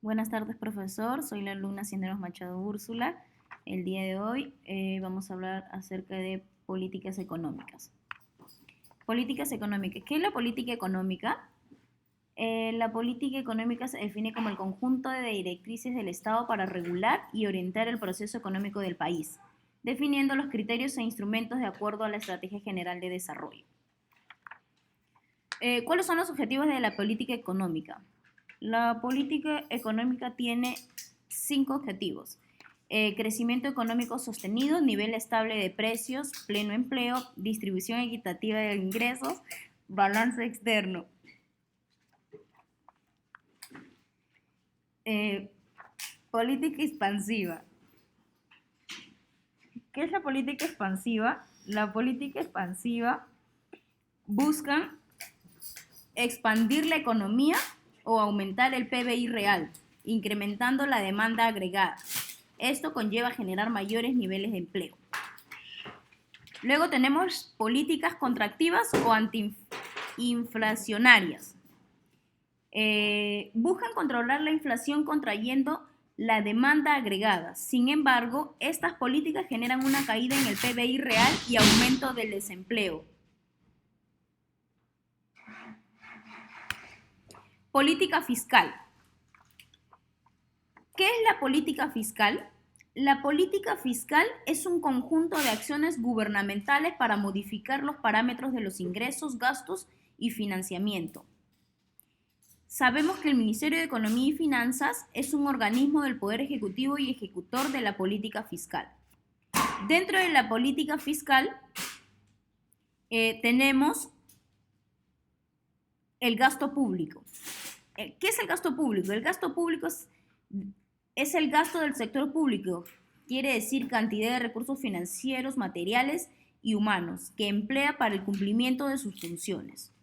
Buenas tardes, profesor. Soy la alumna Cisneros Machado Úrsula. El día de hoy vamos a hablar acerca de políticas económicas. Políticas económicas. ¿Qué es la política económica? La política económica se define como el conjunto de directrices del Estado para regular y orientar el proceso económico del país, definiendo los criterios e instrumentos de acuerdo a la Estrategia General de Desarrollo. ¿Cuáles son los objetivos de la política económica? La política económica tiene 5 objetivos. Crecimiento económico sostenido, nivel estable de precios, pleno empleo, distribución equitativa de ingresos, balance externo. Política expansiva. ¿Qué es la política expansiva? La política expansiva busca expandir la economía o aumentar el PBI real, incrementando la demanda agregada. Esto conlleva generar mayores niveles de empleo. Luego tenemos políticas contractivas o antiinflacionarias. Buscan controlar la inflación contrayendo la demanda agregada. Sin embargo, estas políticas generan una caída en el PBI real y aumento del desempleo. Política fiscal. ¿Qué es la política fiscal? La política fiscal es un conjunto de acciones gubernamentales para modificar los parámetros de los ingresos, gastos y financiamiento. Sabemos que el Ministerio de Economía y Finanzas es un organismo del Poder Ejecutivo y ejecutor de la política fiscal. Dentro de la política fiscal tenemos el gasto público. ¿Qué es el gasto público? El gasto público es el gasto del sector público, quiere decir cantidad de recursos financieros, materiales y humanos que emplea para el cumplimiento de sus funciones.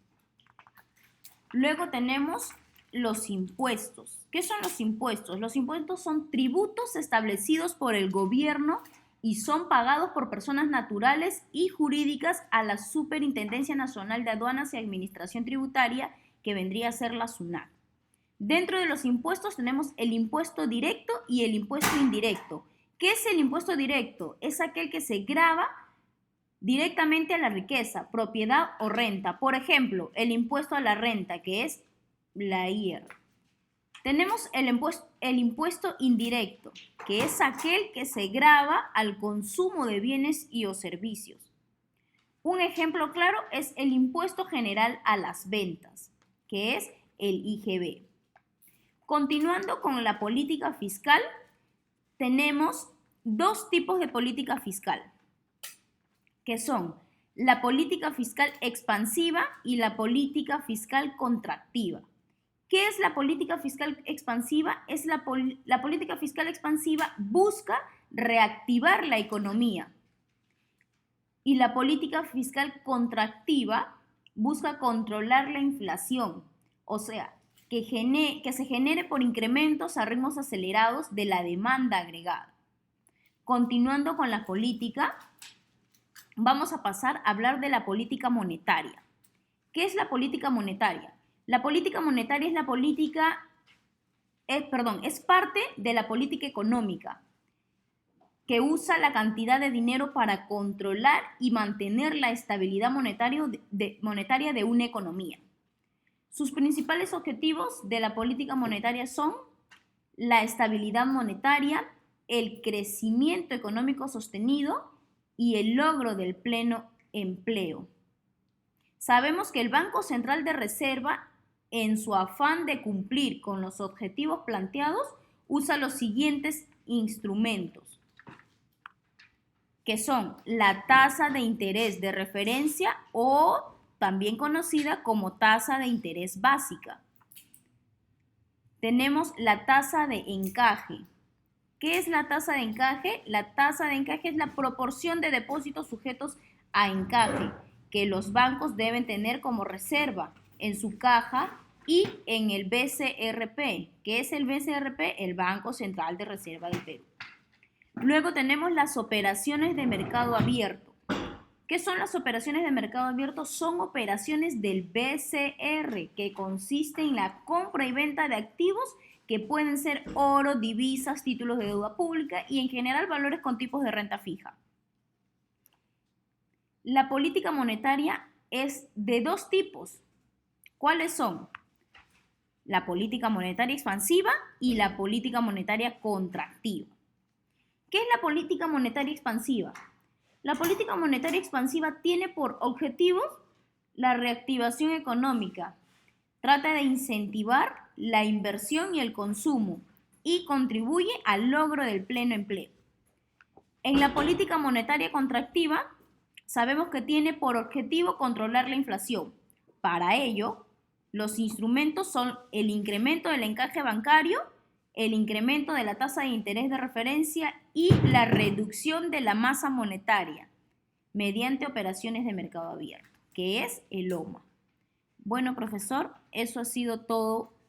Luego tenemos los impuestos. ¿Qué son los impuestos? Los impuestos son tributos establecidos por el gobierno y son pagados por personas naturales y jurídicas a la Superintendencia Nacional de Aduanas y Administración Tributaria, que vendría a ser la SUNAT. Dentro de los impuestos tenemos el impuesto directo y el impuesto indirecto. ¿Qué es el impuesto directo? Es aquel que se grava directamente a la riqueza, propiedad o renta. Por ejemplo, el impuesto a la renta, que es la IR. Tenemos el impuesto indirecto, que es aquel que se grava al consumo de bienes y o servicios. Un ejemplo claro es el impuesto general a las ventas, que es el IGB. Continuando con la política fiscal, tenemos dos tipos de política fiscal, que son la política fiscal expansiva y la política fiscal contractiva. ¿Qué es la política fiscal expansiva? La política fiscal expansiva busca reactivar la economía y la política fiscal contractiva busca controlar la inflación, o sea, que se genere por incrementos a ritmos acelerados de la demanda agregada. Continuando con la política, vamos a pasar a hablar de la política monetaria. ¿Qué es la política monetaria? La política monetaria es parte de la política económica, que usa la cantidad de dinero para controlar y mantener la estabilidad monetaria de una economía. Sus principales objetivos de la política monetaria son la estabilidad monetaria, el crecimiento económico sostenido y el logro del pleno empleo. Sabemos que el Banco Central de Reserva, en su afán de cumplir con los objetivos planteados, usa los siguientes instrumentos, que son la tasa de interés de referencia o también conocida como tasa de interés básica. Tenemos la tasa de encaje. ¿Qué es la tasa de encaje? La tasa de encaje es la proporción de depósitos sujetos a encaje que los bancos deben tener como reserva en su caja y en el BCRP. ¿Qué es el BCRP? El Banco Central de Reserva del Perú. Luego tenemos las operaciones de mercado abierto. ¿Qué son las operaciones de mercado abierto? Son operaciones del BCR que consiste en la compra y venta de activos que pueden ser oro, divisas, títulos de deuda pública y en general valores con tipos de renta fija. La política monetaria es de dos tipos. ¿Cuáles son? La política monetaria expansiva y la política monetaria contractiva. ¿Qué es la política monetaria expansiva? La política monetaria expansiva tiene por objetivo la reactivación económica. Trata de incentivar la inversión y el consumo y contribuye al logro del pleno empleo. En la política monetaria contractiva, sabemos que tiene por objetivo controlar la inflación. Para ello, los instrumentos son el incremento del encaje bancario, el incremento de la tasa de interés de referencia y la reducción de la masa monetaria mediante operaciones de mercado abierto, que es el OMA. Bueno, profesor, eso ha sido todo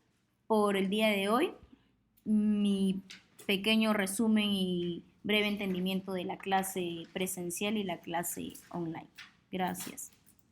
por el día de hoy. Mi pequeño resumen y breve entendimiento de la clase presencial y la clase online. Gracias.